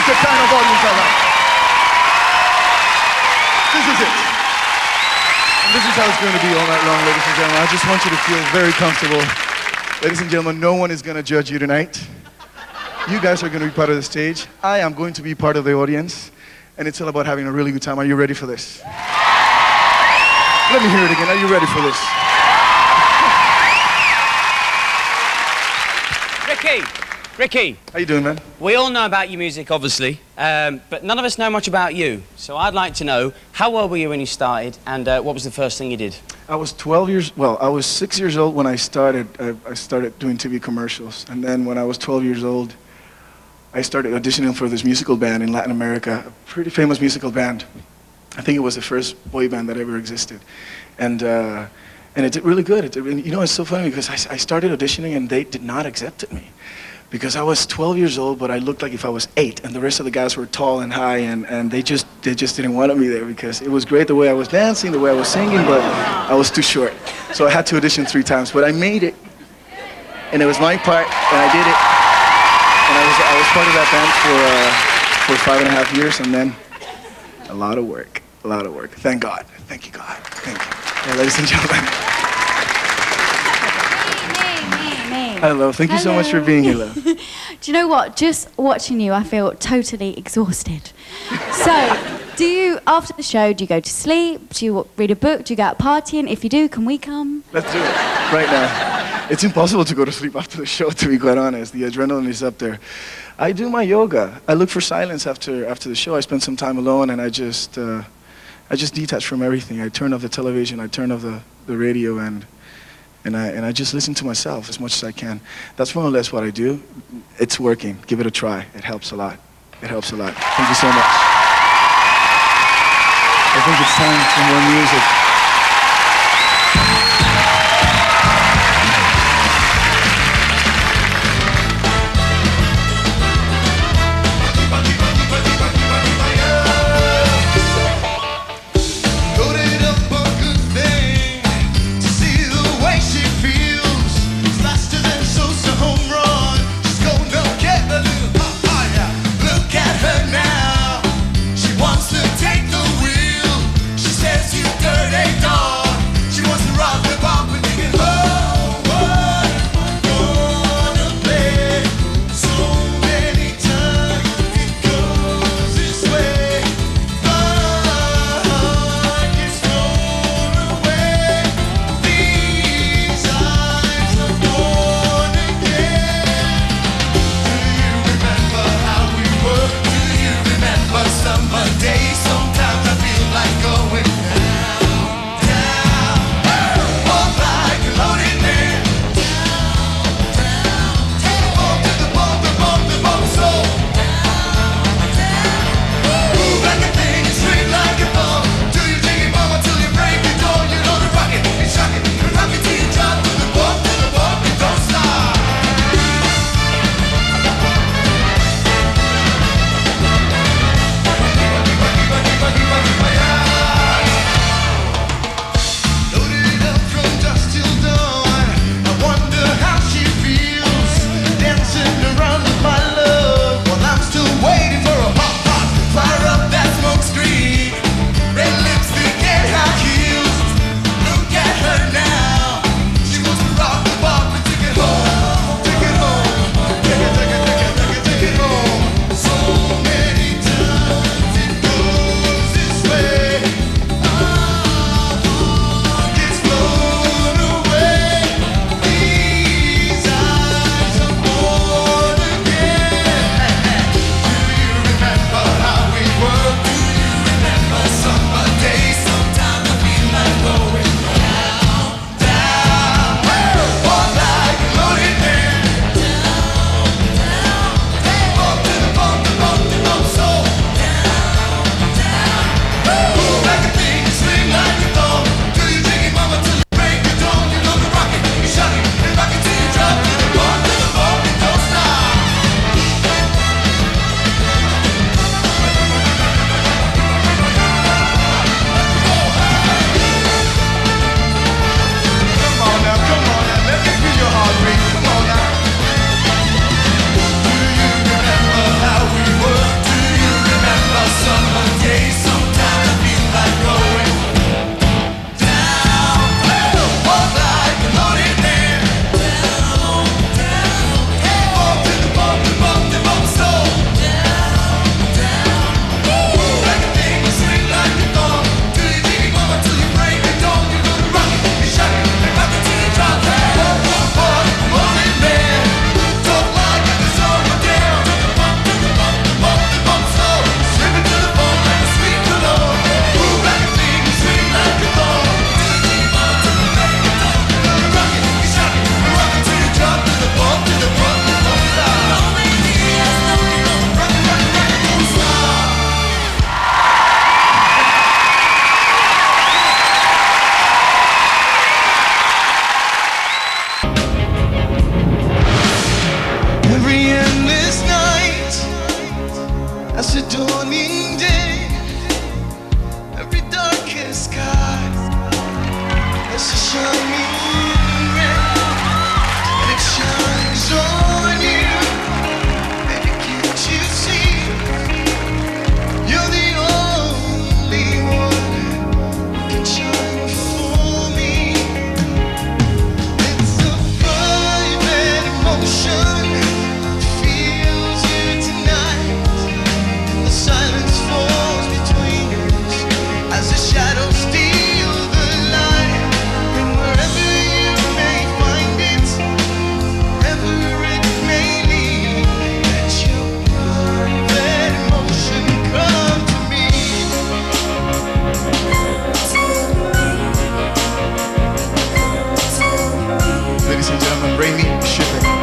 the kind of audience I like. This is it. And this is how it's going to be all night long, ladies and gentlemen. I just want you to feel very comfortable. Ladies and gentlemen, no one is going to judge you tonight. You guys are going to be part of the stage. I am going to be part of the audience. And it's all about having a really good time. Are you ready for this? Let me hear it again. Are you ready for this? Ricky. How you doing, man? We all know about your music, obviously, but none of us know much about you. So I'd like to know, how old were you when you started, and what was the first thing you did? I was 6 years old when I started. I started doing TV commercials. And then when I was 12 years old, I started auditioning for this musical band in Latin America, a pretty famous musical band. I think it was the first boy band that ever existed. And it did really good. You know, it's so funny because I started auditioning and they did not accept me. Because I was 12 years old, but I looked like if I was 8, and the rest of the guys were tall and high, and they just didn't want me there because it was great the way I was dancing, the way I was singing, but I was too short. So I had to audition 3 times, but I made it, and it was my part, and I did it, and I was part of that band for 5.5 years, and then a lot of work. Thank God. Thank you, God. Thank you. Yeah, ladies and gentlemen. Hello, thank you so much for being here, love. Do you know what? Just watching you, I feel totally exhausted. So, do you, after the show, do you go to sleep? Do you read a book? Do you go out partying? If you do, can we come? Let's do it right now. It's impossible to go to sleep after the show, to be quite honest. The adrenaline is up there. I do my yoga. I look for silence after the show. I spend some time alone, and I just detach from everything. I turn off the television, I turn off the radio, and I just listen to myself as much as I can. That's more or less what I do. It's working. Give it a try. It helps a lot. It helps a lot. Thank you so much. I think it's time for more music. Take the wheel. She says you dirty. rainy shipping.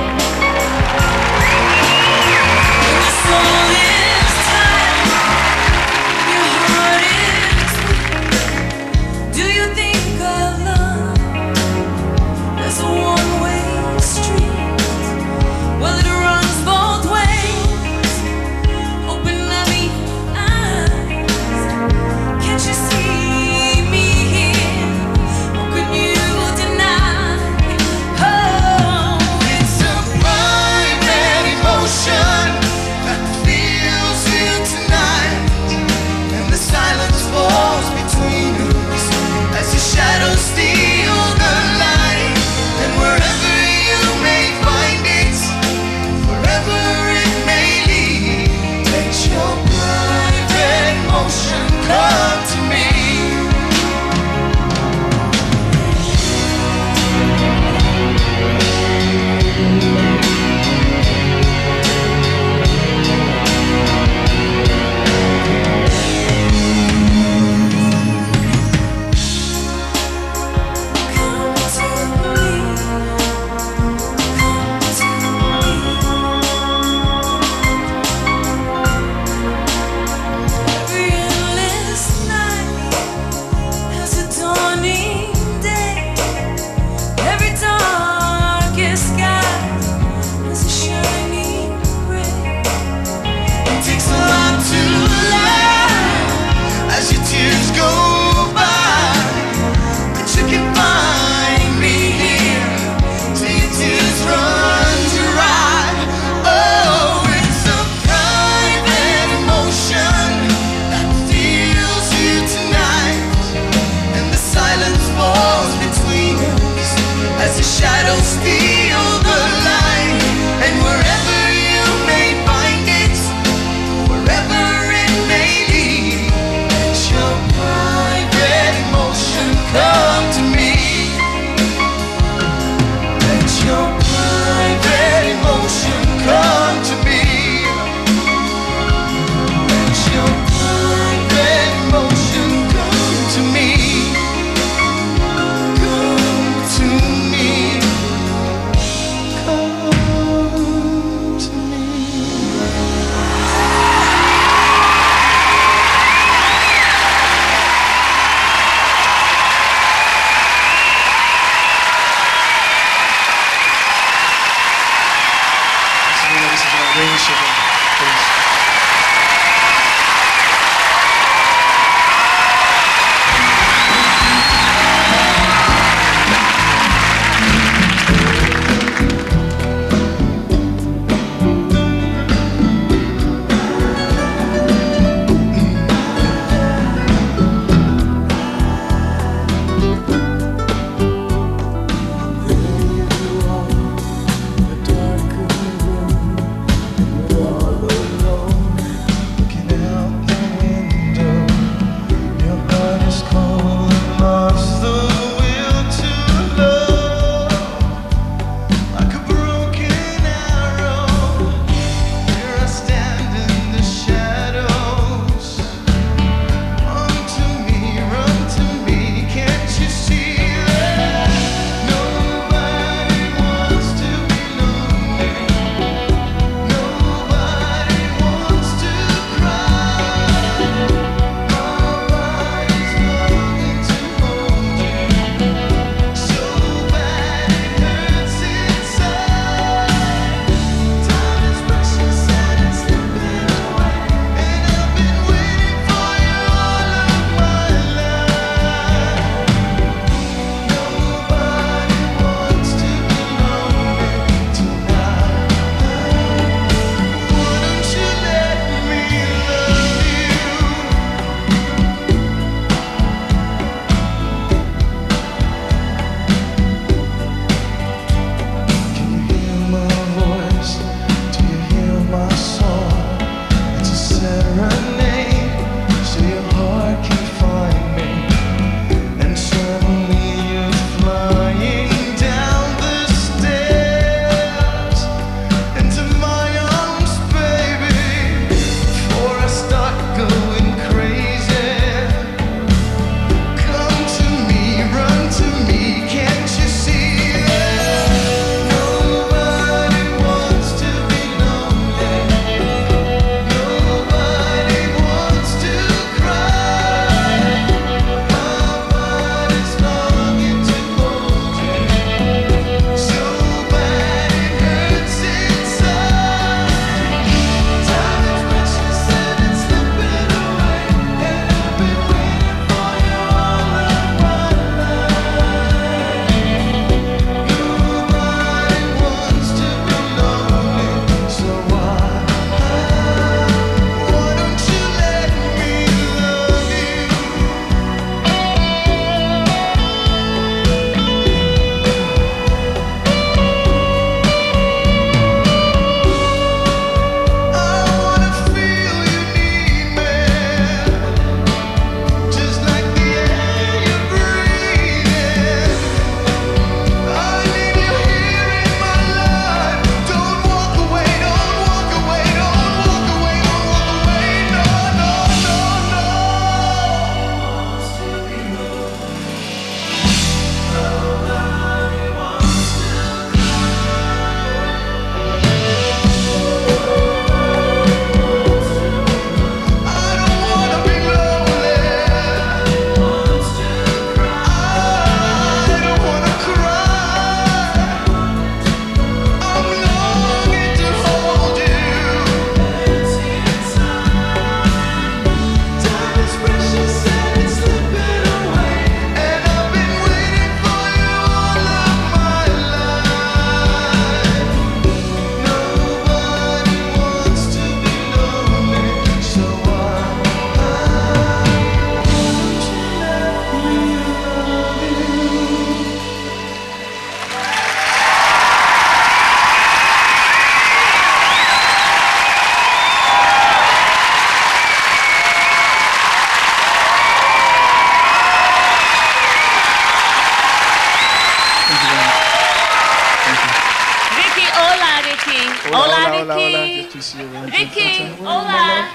hola, hola. Ricky. Good to see you. Ricky, hola.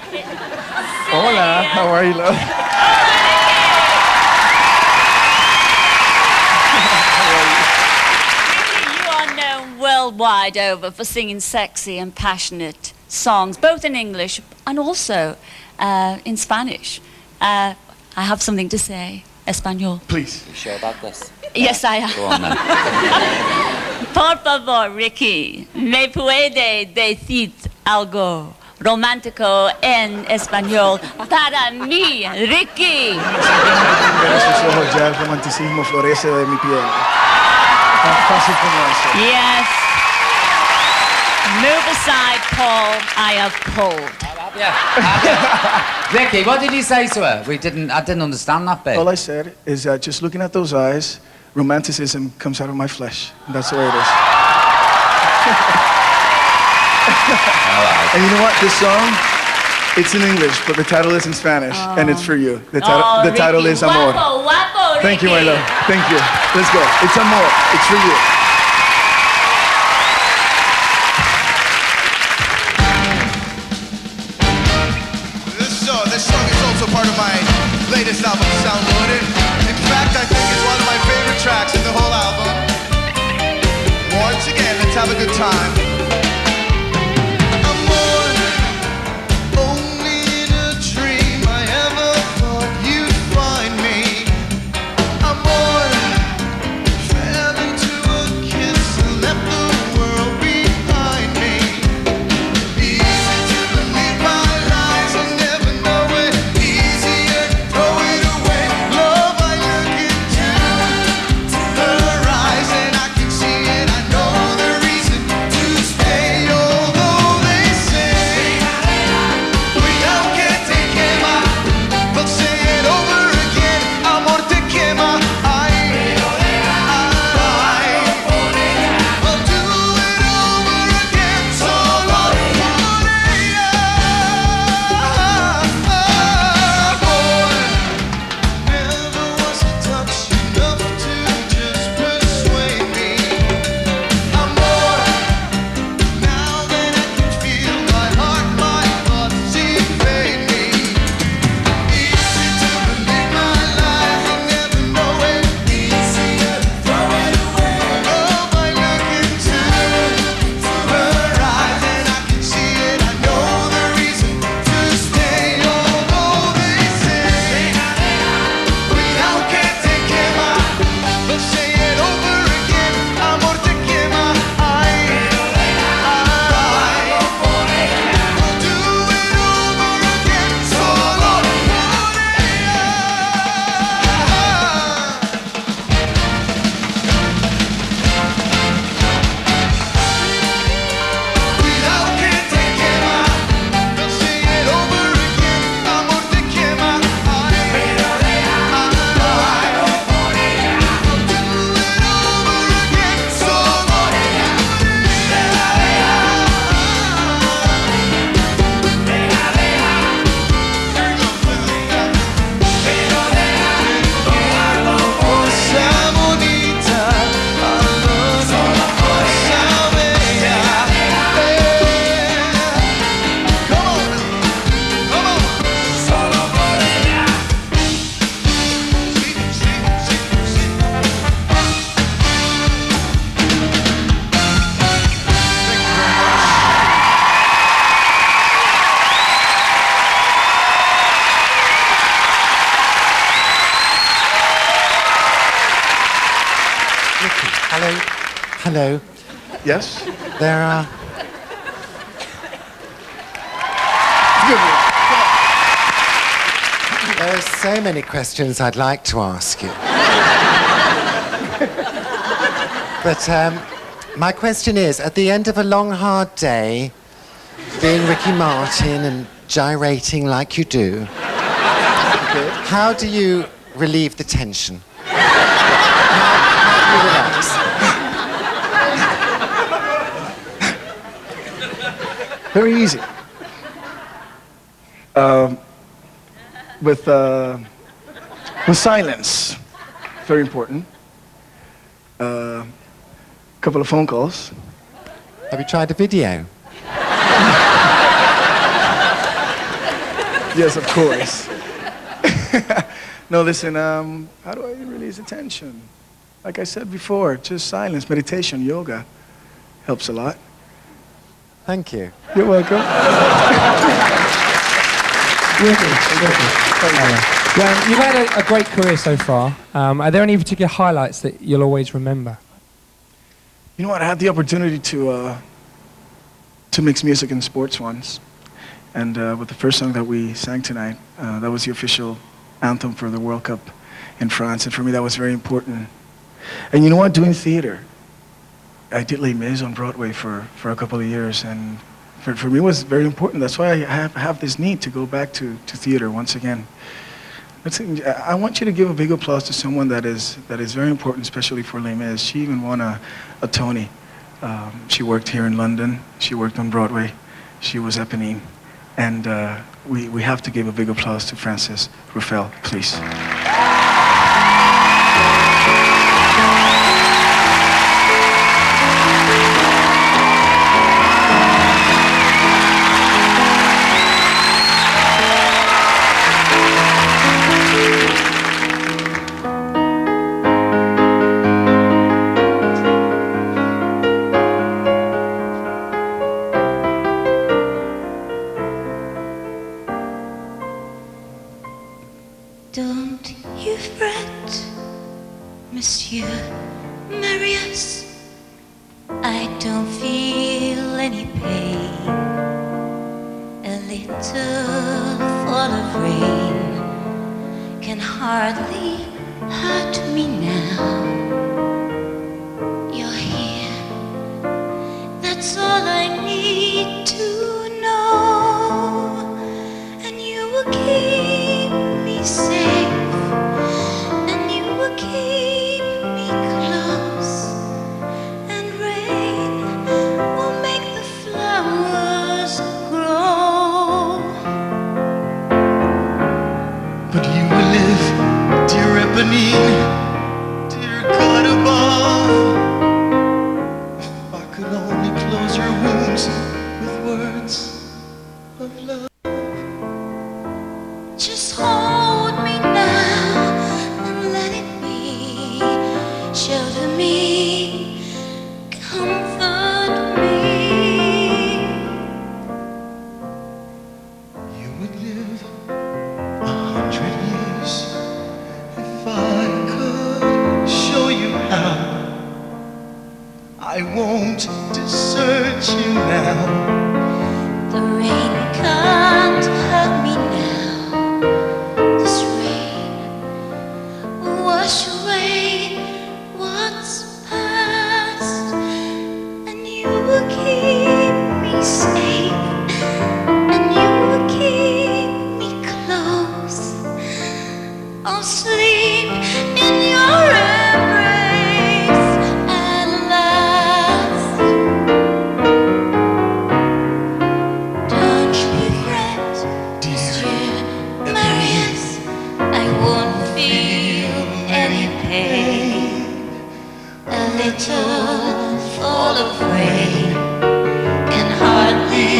Hola, how are you, love? You are known worldwide over for singing sexy and passionate songs, both in English and also in Spanish. I have something to say. Español. Please. You sure about this? Yes, I am. Go on then. Por favor, Ricky, ¿me puede decir algo romántico en español para mí, Ricky? En sus ojos ya el romanticismo florece de mi piel. Tan fácil como eso. Yes. Move aside, Paul. I have pulled. Ricky, what did you say to her? I didn't understand that bit. All I said is that just looking at those eyes, romanticism comes out of my flesh. And that's the way it is. And you know what? This song, it's in English, but the title is in Spanish, and it's for you. The title Ricky. is Amor. Guapo, guapo, Thank you, my Ricky. love. Thank you. Let's go. It's Amor. It's for you. This song is also part of my latest album, Soundloaded. In fact, I think it's one of my favorite tracks in the whole album. Once again, let's have a good time. Amor, only in a dream I ever thought you'd find me. Amor, fell into a kiss and left the world behind me. Easy to believe my lies and never know it. Easier, throw it away. Love, I look into her eyes and I can see it. I know the reason to stay. Although they say we don't get te quema, but say it over again. Amor te quema. I'll do it over again. Solo por ella. Boy, never was a touch enough to just persuade me. Amor, now that I can feel my heart, my thoughts invade me. Easy to believe my lies and never know it. Easier, throw it away. Love, I look into her eyes and I can see it. I know the reason to stay. Although they say we don't get te quema, but say it over again. Amor te quema. I'll do it over again. Solo por Cuidado que te quema, but say it over again. Amor te quema. I'll do it over again. Solo cosa bonita, cosa bella. Come on, come on. Solo por ella. Sí, sí, sí, sí. Hello. Hello. Yes? There are. There are so many questions I'd like to ask you. But my question is, at the end of a long, hard day, being Ricky Martin and gyrating like you do, how do you relieve the tension? How do you relax? Very easy. With silence, very important. Couple of phone calls. Have you tried a video? Yes, of course. No, listen, how do I release attention? Like I said before, just silence, meditation, yoga helps a lot. Thank you. You're welcome. Well, you've had a great career so far. Are there any particular highlights that you'll always remember? You know what? I had the opportunity to mix music and sports once, and with the first song that we sang tonight, that was the official anthem for the World Cup in France, and for me that was very important. And you know what? Doing theater, I did Les Mis on Broadway for a couple of years, and for me it was very important. That's why I have this need to go back to theater once again. I want you to give a big applause to someone that is very important, especially for Les Mis. She even won a Tony. She worked here in London. She worked on Broadway. She was Eponine. And we have to give a big applause to Frances Ruffelle, please. Don't you fret, Monsieur Marius. I don't feel any pain. A little fall of rain can hardly hurt me now. You're here, that's all I need to know. And you will keep me safe, and you will keep me close, and rain will make the flowers grow. But you will live, dear Eponine, dear God above. If I could only close your wounds with words of love. Just hold me now and let it be. Shelter me, comfort me. You would live 100 years if I could show you how. I won't desert you now. The rain can't hurt me now. This rain will wash away what's past, and you will keep me safe, and you will keep me close. I'll sleep in your embrace at last. Don't you fret, Monsieur Marius. I won't feel any pain. A little fall of rain can hardly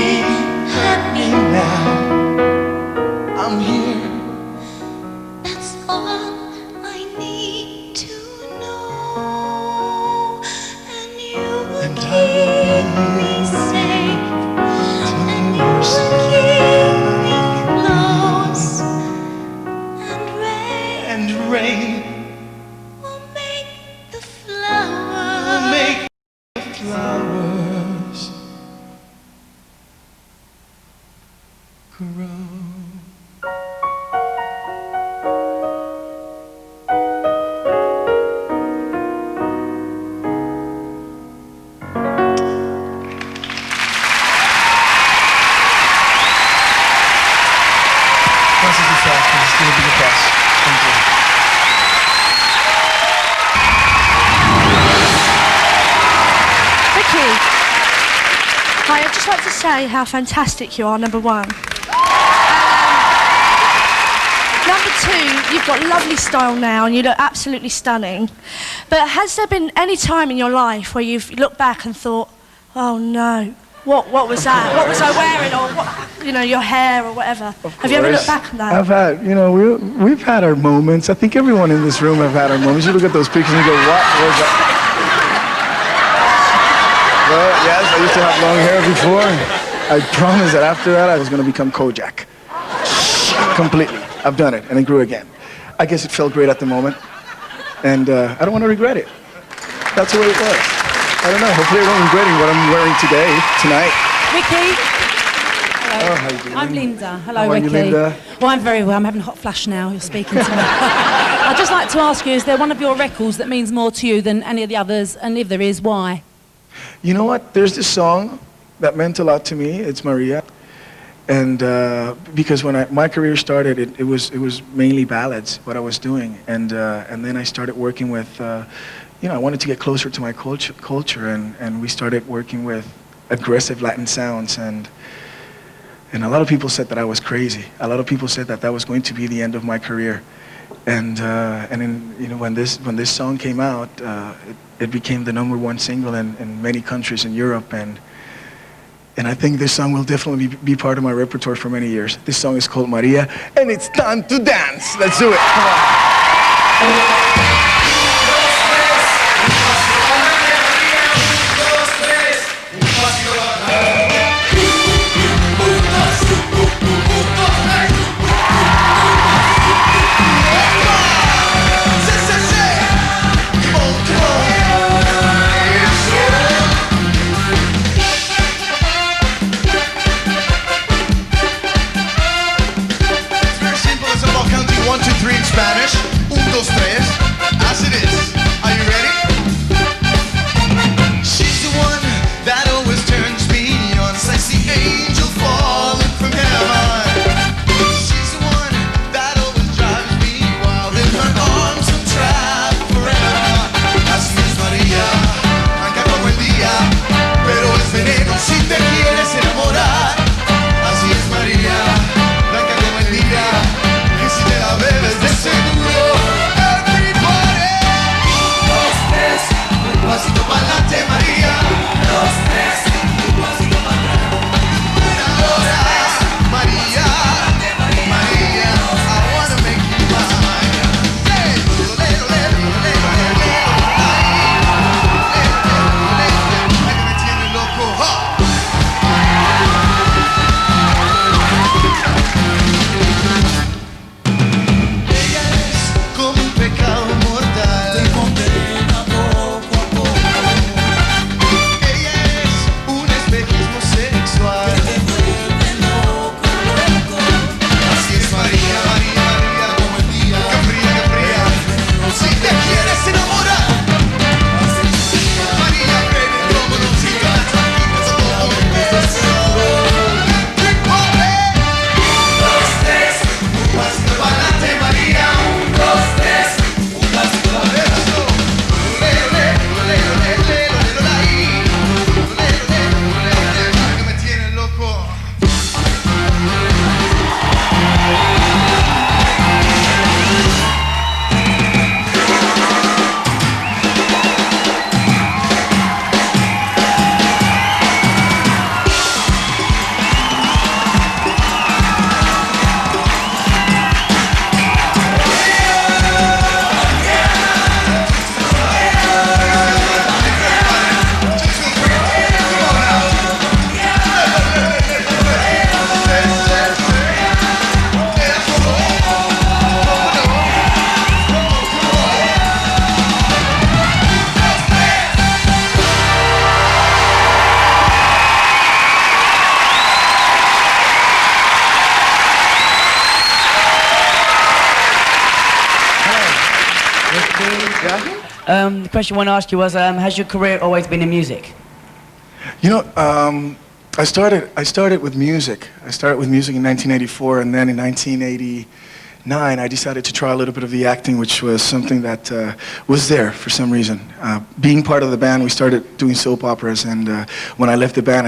hurt me now. I'm here. That's all I need to know. And you will And I keep will me be safe, till and you you're will safe. keep me close. And rain And rain will make the will flowers make the flowers grow. Frances Ruffelle, please give a big applause. Thank you. Vicky. Hi, I'd just like to say how fantastic you are, number one. Number two, you've got lovely style now and you look absolutely stunning. But has there been any time in your life where you've looked back and thought, oh no, what was that? What was I wearing? Or what, you know, your hair or whatever. Have you ever looked back on that? I've had, we've had our moments. I think everyone in this room have had our moments. You look at those pictures and you go, what was that? Well, yes, I used to have long hair before. I promised that after that I was going to become Kojak. Completely. I've done it, and it grew again. I guess it felt great at the moment, and I don't want to regret it. That's the way it was. I don't know. Hopefully I don't regret what I'm wearing tonight. Ricky. Hello. Oh, how you doing? I'm Linda. Hello, How are Ricky. you, Linda? Well, I'm very well. I'm having a hot flash now. You're speaking to me. I'd just like to ask you, is there one of your records that means more to you than any of the others? And if there is, why? You know what? There's this song that meant a lot to me. It's Maria. And because when my career started, it was mainly ballads, what I was doing. And then I started working with, I wanted to get closer to my culture, and we started working with aggressive Latin sounds. And a lot of people said that I was crazy. A lot of people said that was going to be the end of my career. And when this song came out, it became the #1 single in many countries in Europe, and I think this song will definitely be part of my repertoire for many years. This song is called Maria, and it's time to dance. Let's do it. Come on. Spanish, 1, 2, 3, as it is. Are you ready? She's the one that always turns me on. Like the angel falling from heaven. She's the one that always drives me wild. In her arms I'm trapped forever. Así es María, blanca como el día, pero es veneno si te quieres enamorar. Así es María, blanca como el día, que si te la bebes de seguro. Everybody, 1, 2, 3, un pasito pa'lante María. 2, 3, un pasito pa'lante. Una hora, María, María, I wanna make you mine. Hey, lero, lero, lero, lero, lero, lero, ay, que me tiene loco, ha. Ella es como un pecado mortal. Te condena poco a poco. Ella es un espejismo sexual. Que te vuelve loco, loco. Así es María, María, María, como el día. Que fría, que fría. Si te quieres enamorar. Así es María, baby, como no sigas. Como un beso. Big party. 1, 2, 3, un pasito pa'lante María. 1, 2, 3, un pasito pa'lante. Lero, lero, lero, lero, lero, lero, la i. Lero, lero, lero, lero, que me tiene loco. The question I want to ask you was, has your career always been in music? I started with music. I started with music in 1984, and then in 1989, I decided to try a little bit of the acting, which was something that was there for some reason. Being part of the band, we started doing soap operas, and when I left the band,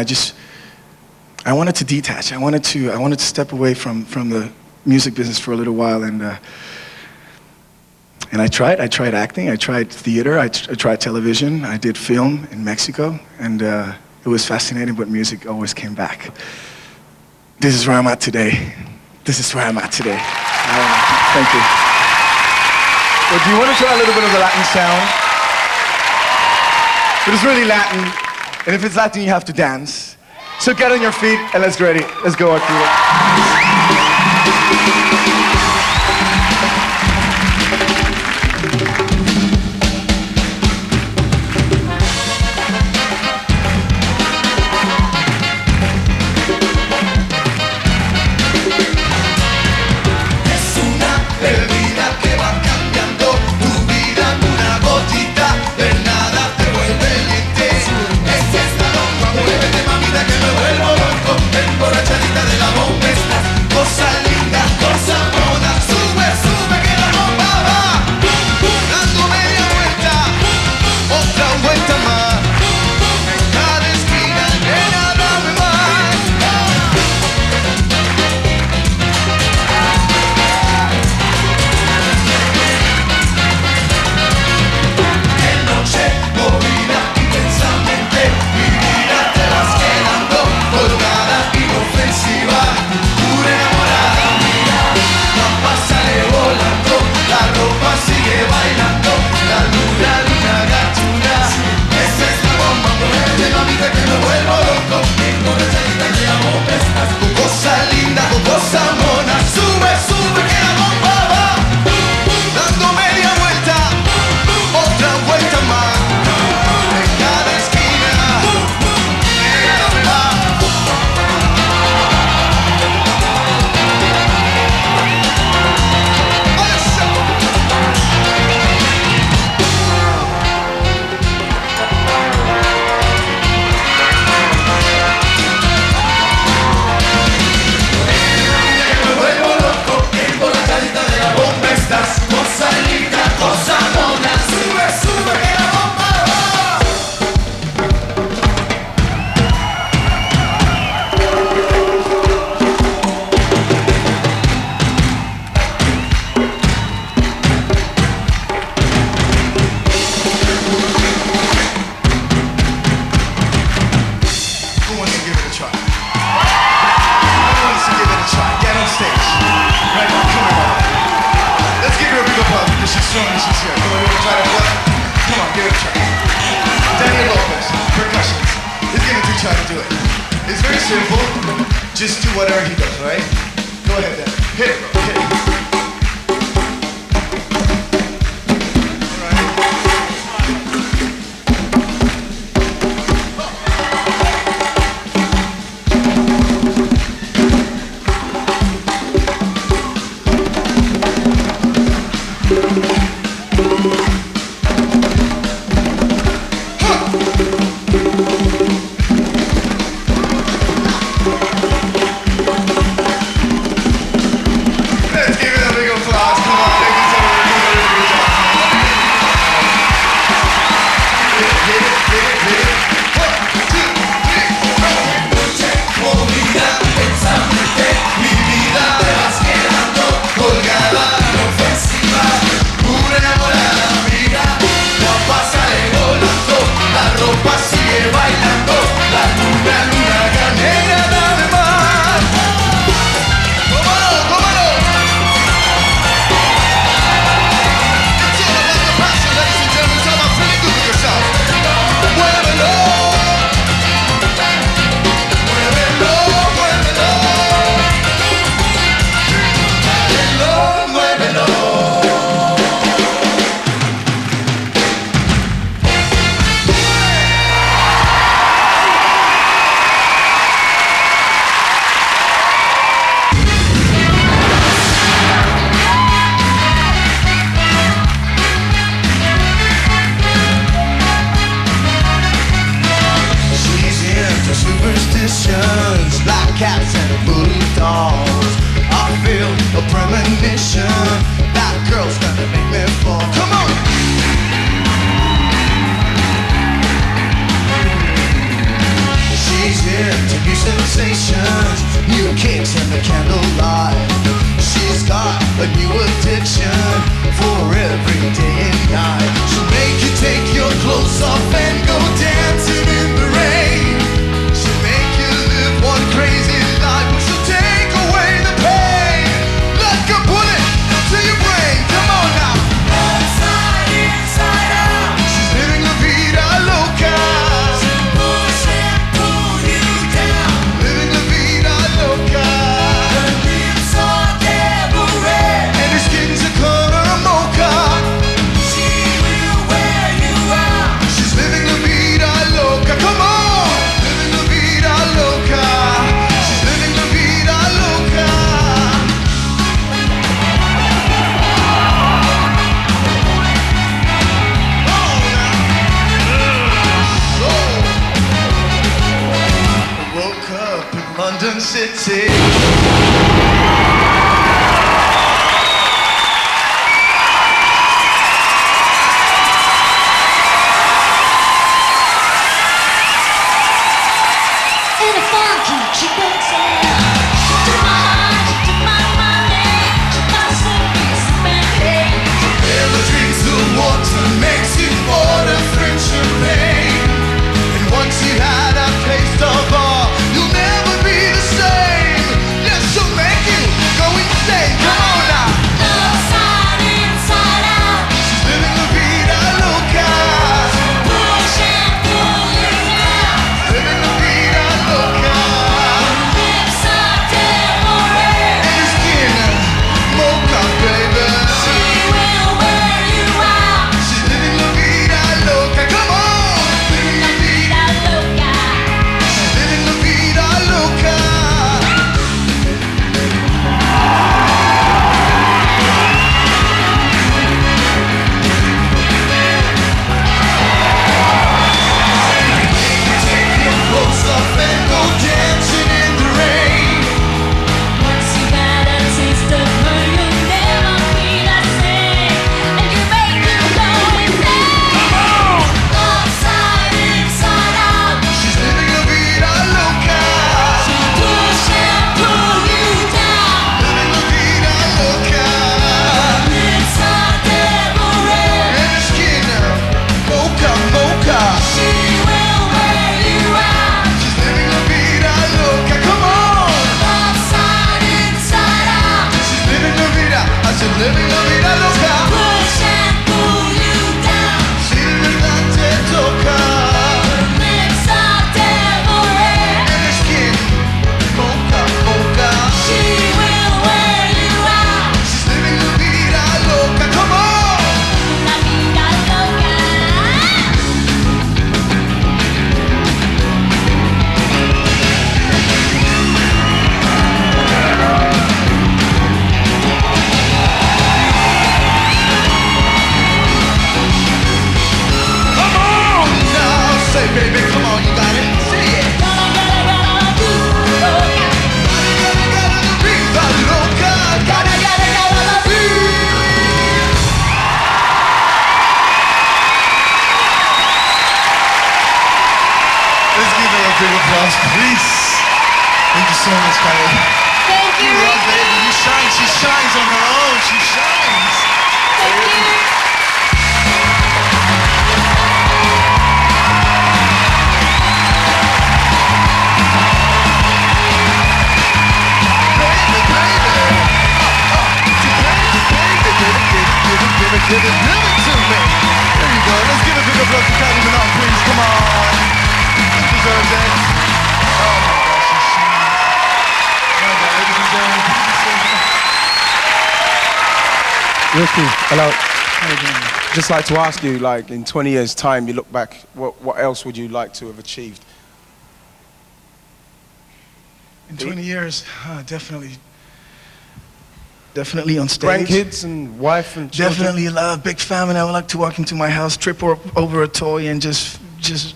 I wanted to detach. I wanted to step away from the music business for a little while, and I tried acting, I tried theater, I tried television, I did film in Mexico, and it was fascinating, but music always came back. this is where I'm at today. This is where I'm at today. Thank you. Well, do you want to try a little bit of the Latin sound? But it's really Latin, and if it's Latin, you have to dance. So get on your feet and let's get ready. Let's go, Arturo. Just do whatever he does, right? Go ahead, Dan. Hit it, bro. Hit it. Crazy life, she'll take London City. In a funky chicken sound. To my heart, to my money, to my service spending. Never drinks the water, makes you order French champagne. And once you had a taste of bar, you'll never be the same. Yes, she'll make you go insane. Come on now. Outside, inside out. She's living la vida loca. Push and pull you down. Living la vida loca. Lips are devil red. And your skin, mocha, baby. She will wear you out. She's living la vida loca. Come on. Living la vida. Vida loca. She's living la vida loca. Take your clothes off and go dancing in the rain. Once you've had a taste of her, you'll never be the same. And you make you go insane. Outside, inside out. She's living la vida loca. She'll push and pull you down. Living la vida loca. Lips are devil red. And your skin, mocha, mocha. She will wear you out. She's living la vida loca. Come on. Outside, inside out. She's living la vida. I said living la vida loca. Push and pull you down. She living te toca. Lips are devil red. And your skin, mocha, mocha. She will wear you out. She's living la vida loca. Come on. La vida loca. Come on. Now say, baby, come on, you got it. Say it. Vida loca. Gotta be. Let's give her a big applause, please. Thank you so much, Kylie. Thank you, Well, Ricky. baby, you shine. She shines on her own. She shines. Thank you. Baby, baby. Give it to me. There you go. Let's give a big applause to Kylie Minogue, please. Come on. She deserves it. Oh my gosh, she's shining. Oh my God, ladies and gentlemen, please say Ricky, hello. Just like to ask you, like, in 20 years' time, you look back, what else would you like to have achieved? In 20 years, definitely on stage. Grandkids and wife and children? Definitely a big family. I would like to walk into my house, trip over a toy, and just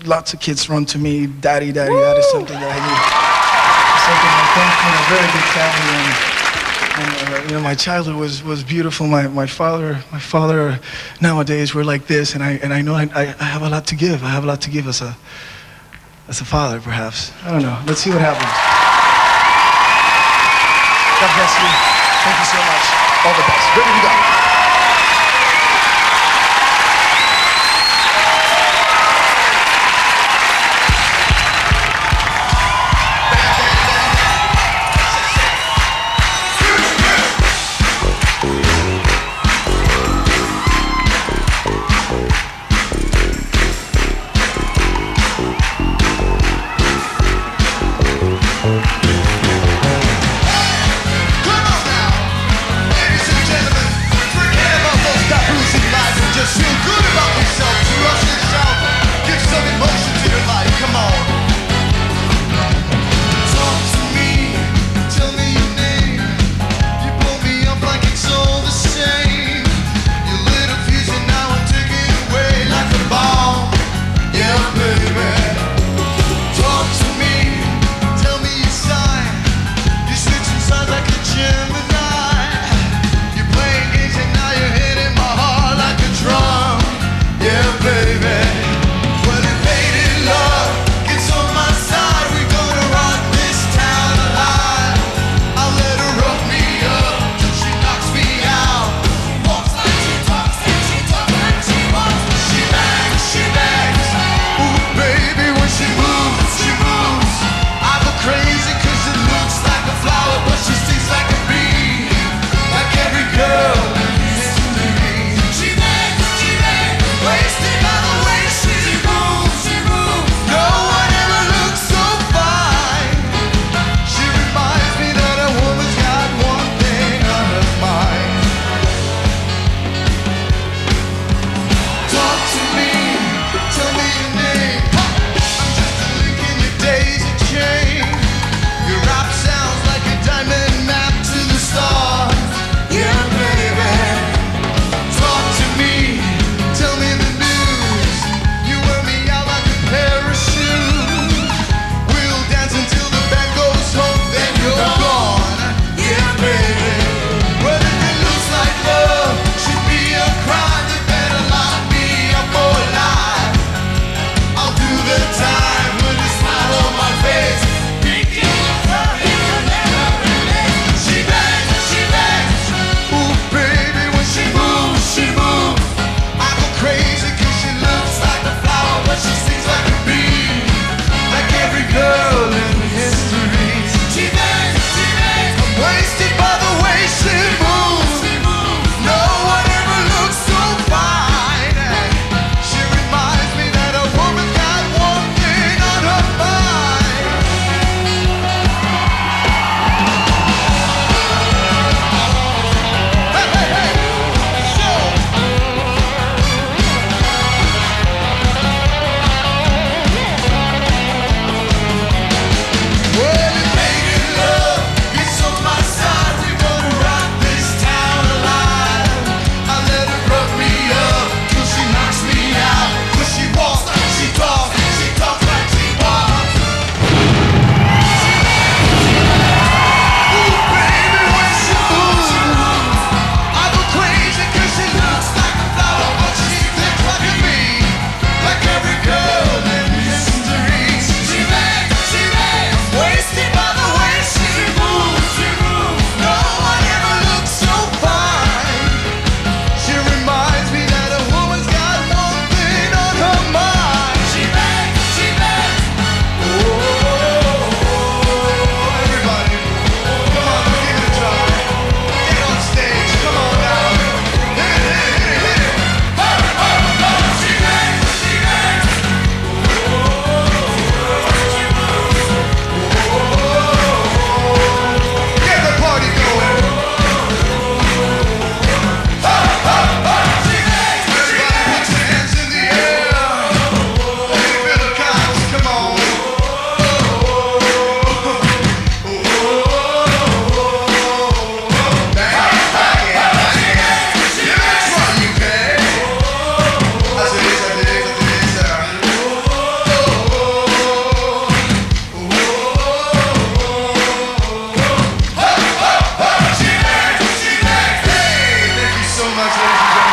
lots of kids run to me, daddy, daddy. That is something that I need. Something I think, very big family, and my childhood was beautiful. My father nowadays we're like this, and I know I have a lot to give. I have a lot to give as a father, perhaps. I don't know. Let's see what happens. God bless you. Thank you so much. All the best. Ready to go. Come on now, ladies and gentlemen. Congratulations, ladies and gentlemen.